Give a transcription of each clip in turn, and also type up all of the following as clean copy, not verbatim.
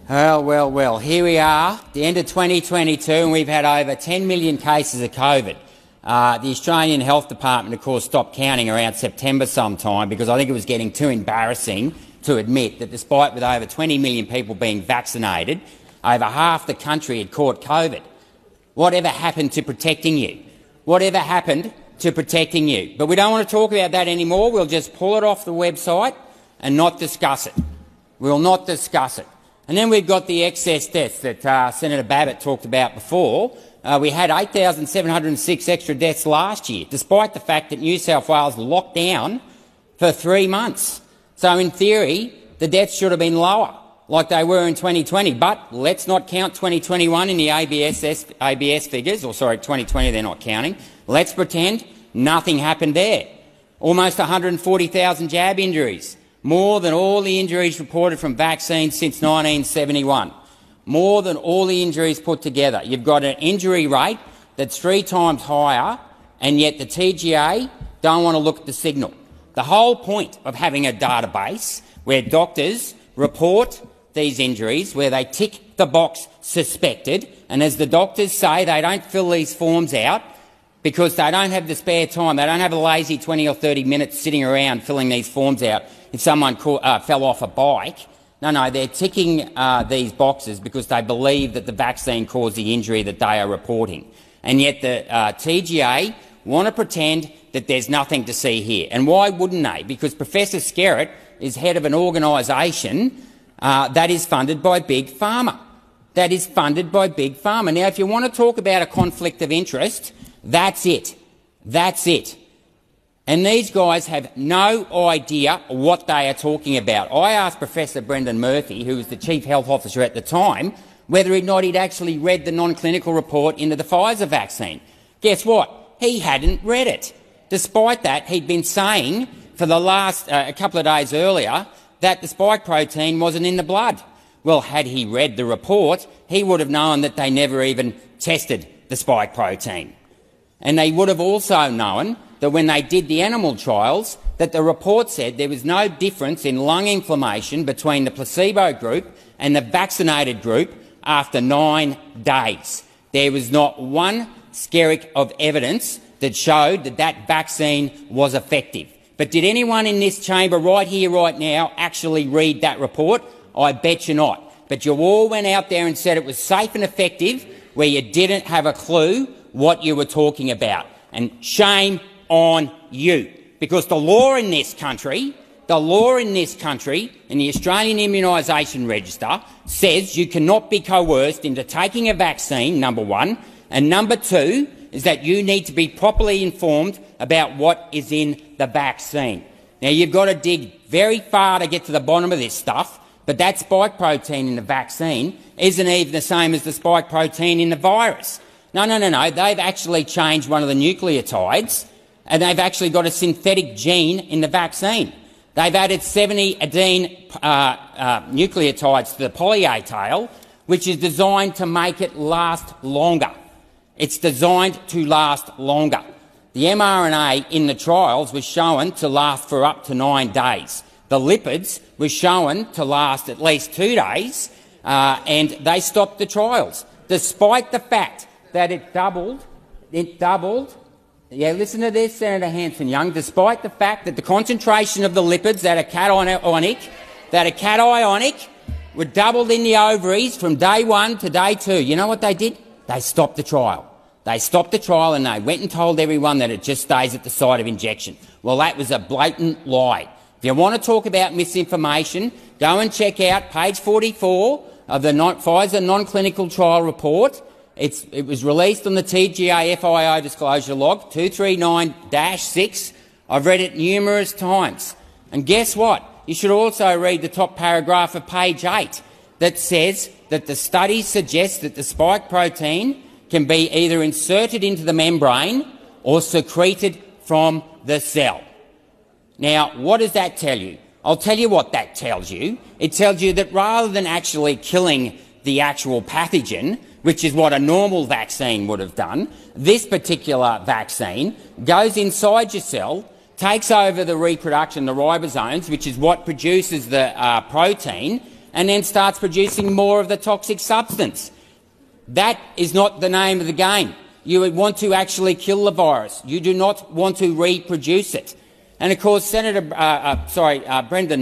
Well, here we are, the end of 2022, and we've had over 10 million cases of COVID. The Australian Health Department, of course, stopped counting around September sometime because I think it was getting too embarrassing to admit that despite with over 20 million people being vaccinated, over half the country had caught COVID. Whatever happened to protecting you? Whatever happened to protecting you? But we don't want to talk about that anymore. We'll just pull it off the website and not discuss it. We'll not discuss it. And then we've got the excess deaths that Senator Babbitt talked about before. We had 8,706 extra deaths last year, despite the fact that New South Wales locked down for 3 months. So in theory, the deaths should have been lower, like they were in 2020. But let's not count 2021 in the ABS figures, or sorry, 2020 they're not counting. Let's pretend nothing happened there. Almost 140,000 jab injuries, more than all the injuries reported from vaccines since 1971. More than all the injuries put together. You've got an injury rate that's 3 times higher, and yet the TGA don't want to look at the signal. The whole point of having a database where doctors report these injuries, where they tick the box suspected, and as the doctors say, they don't fill these forms out because they don't have the spare time. They don't have a lazy 20 or 30 minutes sitting around filling these forms out if someone fell off a bike. No, they're ticking these boxes because they believe that the vaccine caused the injury that they are reporting. And yet the TGA want to pretend that there's nothing to see here. And why wouldn't they? Because Professor Skerritt is head of an organisation that is funded by Big Pharma. That is funded by Big Pharma. Now, if you want to talk about a conflict of interest, that's it. That's it. And these guys have no idea what they are talking about. I asked Professor Brendan Murphy, who was the Chief Health Officer at the time, whether or not he'd actually read the non-clinical report into the Pfizer vaccine. Guess what? He hadn't read it. Despite that, he'd been saying for the last a couple of days earlier that the spike protein wasn't in the blood. Well, had he read the report, he would have known that they never even tested the spike protein. And they would have also known that when they did the animal trials, that the report said there was no difference in lung inflammation between the placebo group and the vaccinated group after 9 days. There was not one skerrick of evidence that showed that that vaccine was effective. But did anyone in this chamber right here, right now, actually read that report? I bet you not. But you all went out there and said it was safe and effective where you didn't have a clue what you were talking about. And shame on you, because the law in this country, in the Australian Immunisation Register says you cannot be coerced into taking a vaccine, number one, and number two is that you need to be properly informed about what is in the vaccine. Now, you've got to dig very far to get to the bottom of this stuff, but that spike protein in the vaccine isn't even the same as the spike protein in the virus. No, they've actually changed one of the nucleotides, and they've actually got a synthetic gene in the vaccine. They've added 70 adenine nucleotides to the poly-A-tail, which is designed to make it last longer. It's designed to last longer. The mRNA in the trials was shown to last for up to 9 days. The lipids were shown to last at least 2 days, and they stopped the trials, despite the fact that it doubled. Yeah, listen to this, Senator Hanson-Young. Despite the fact that the concentration of the lipids that are cationic were doubled in the ovaries from day 1 to day 2. You know what they did? They stopped the trial. They stopped the trial and they went and told everyone that it just stays at the site of injection. Well, that was a blatant lie. If you want to talk about misinformation, go and check out page 44 of the Pfizer non-clinical trial report. It was released on the TGA FIO disclosure log 239-6. I've read it numerous times. And guess what? You should also read the top paragraph of page 8 that says that the study suggests that the spike protein can be either inserted into the membrane or secreted from the cell. Now, what does that tell you? I'll tell you what that tells you. It tells you that rather than actually killing the actual pathogen, which is what a normal vaccine would have done, this particular vaccine goes inside your cell, takes over the reproduction, the ribosomes, which is what produces the protein, and then starts producing more of the toxic substance. That is not the name of the game. You would want to actually kill the virus. You do not want to reproduce it. And of course, Brendan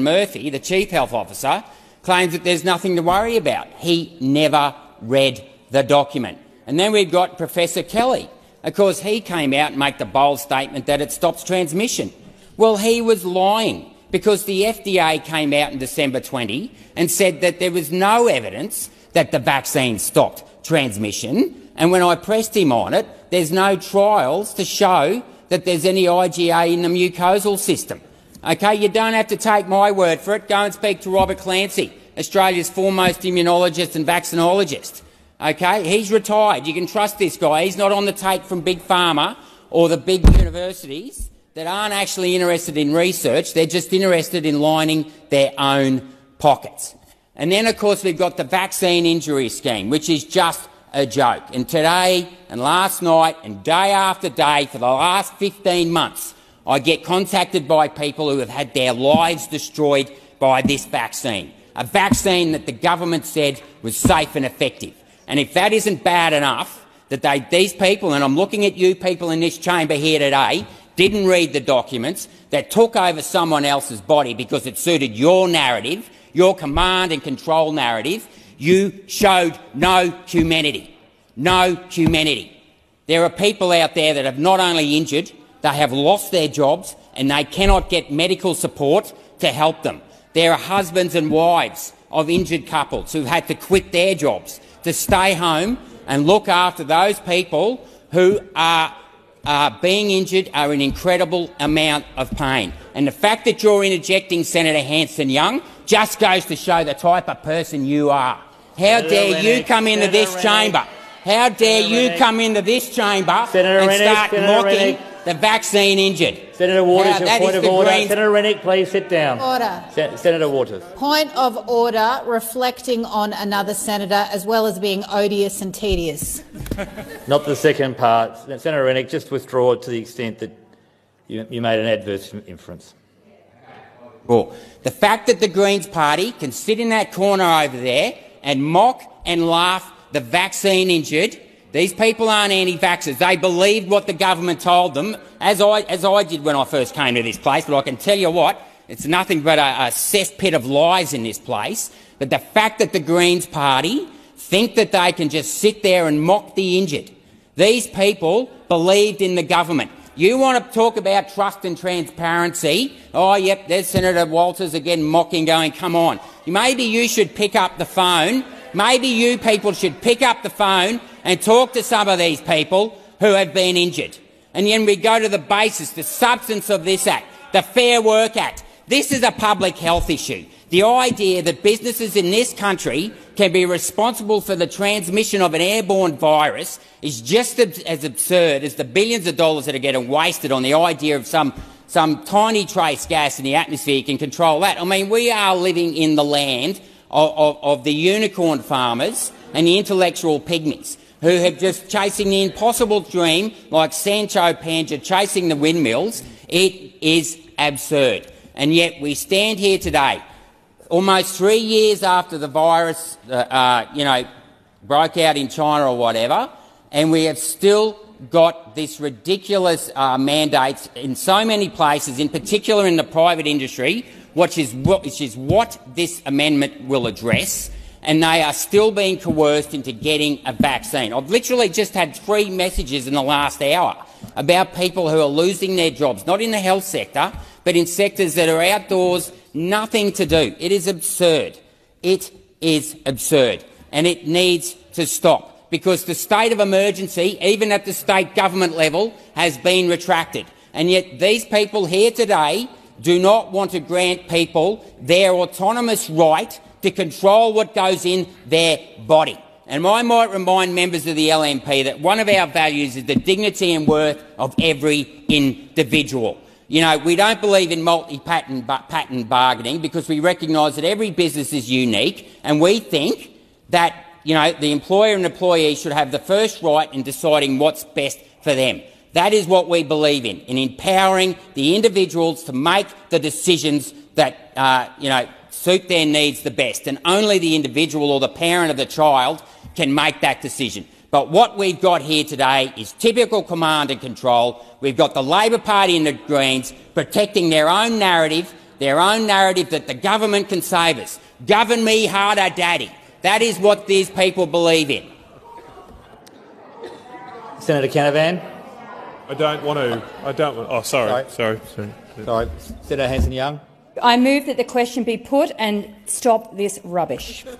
Murphy, the Chief Health Officer, claims that there's nothing to worry about. He never read the document. And then we've got Professor Kelly. Of course, he came out and made the bold statement that it stops transmission. Well, he was lying, because the FDA came out in December 20 and said that there was no evidence that the vaccine stopped transmission. And when I pressed him on it, there's no trials to show that there's any IgA in the mucosal system. Okay, you don't have to take my word for it. Go and speak to Robert Clancy, Australia's foremost immunologist and vaccinologist. Okay, he's retired. You can trust this guy. He's not on the take from Big Pharma or the big universities that aren't actually interested in research. They're just interested in lining their own pockets. And then, of course, we've got the vaccine injury scheme, which is just a joke. And today and last night and day after day for the last 15 months, I get contacted by people who have had their lives destroyed by this vaccine, a vaccine that the government said was safe and effective. And if that isn't bad enough, that these people, and I'm looking at you people in this chamber here today, didn't read the documents, that took over someone else's body because it suited your narrative, your command and control narrative, you showed no humanity. No humanity. There are people out there that have not only injured, they have lost their jobs and they cannot get medical support to help them. There are husbands and wives of injured couples who've had to quit their jobs to stay home and look after those people who are being injured, are in incredible amount of pain. And the fact that you're interjecting Senator Hanson-Young just goes to show the type of person you are. How dare you come into this chamber? How dare you come into this chamber and start mocking the vaccine injured? Senator Waters, your point of order. Senator Rennick, please sit down. Order. Senator Waters. Point of order, reflecting on another senator as well as being odious and tedious. Not the second part. Senator Rennick, just withdraw it to the extent that you made an adverse inference. Well, the fact that the Greens Party can sit in that corner over there and mock and laugh the vaccine injured. These people aren't anti-vaxxers. They believed what the government told them, as I did when I first came to this place. But I can tell you what, it's nothing but a cesspit of lies in this place. But the fact that the Greens Party think that they can just sit there and mock the injured. These people believed in the government. You want to talk about trust and transparency? Oh, yep, there's Senator Walters again mocking, going, come on. Maybe you should pick up the phone. Maybe you people should pick up the phone and talk to some of these people who have been injured. And then we go to the basis, the substance of this Act, the Fair Work Act. This is a public health issue. The idea that businesses in this country can be responsible for the transmission of an airborne virus is just as absurd as the billions of dollars that are getting wasted on the idea of some tiny trace gas in the atmosphere can control that. I mean, we are living in the land of the unicorn farmers and the intellectual pygmies who have just chasing the impossible dream like Sancho Panza chasing the windmills. It is absurd. And yet we stand here today, almost 3 years after the virus broke out in China or whatever, and we have still got this ridiculous mandates in so many places, in particular in the private industry, which is what this amendment will address, and they are still being coerced into getting a vaccine. I've literally just had 3 messages in the last hour about people who are losing their jobs, not in the health sector, but in sectors that are outdoors, nothing to do. It is absurd. It is absurd. And it needs to stop, because the state of emergency, even at the state government level, has been retracted. And yet these people here today do not want to grant people their autonomous right to control what goes in their body. And I might remind members of the LNP that one of our values is the dignity and worth of every individual. You know, we don't believe in multi-patent bargaining because we recognise that every business is unique, and we think that, you know, the employer and employee should have the first right in deciding what's best for them. That is what we believe in empowering the individuals to make the decisions that, suit their needs the best, and only the individual or the parent of the child can make that decision. But what we've got here today is typical command and control. We've got the Labor Party and the Greens protecting their own narrative that the government can save us. Govern me harder, Daddy. That is what these people believe in. Senator Canavan. I don't want to. Oh, sorry. Sorry. Senator Hanson-Young. I move that the question be put and stop this rubbish. I'm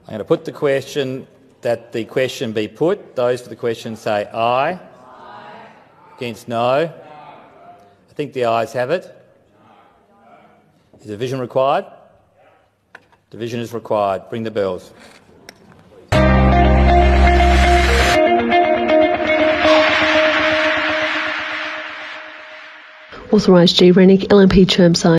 going to put the question that the question be put. Those for the question say aye. Against no. I think the ayes have it. Is division required? Division is required. Bring the bills. Authorised G. Rennick, LNP Chermside.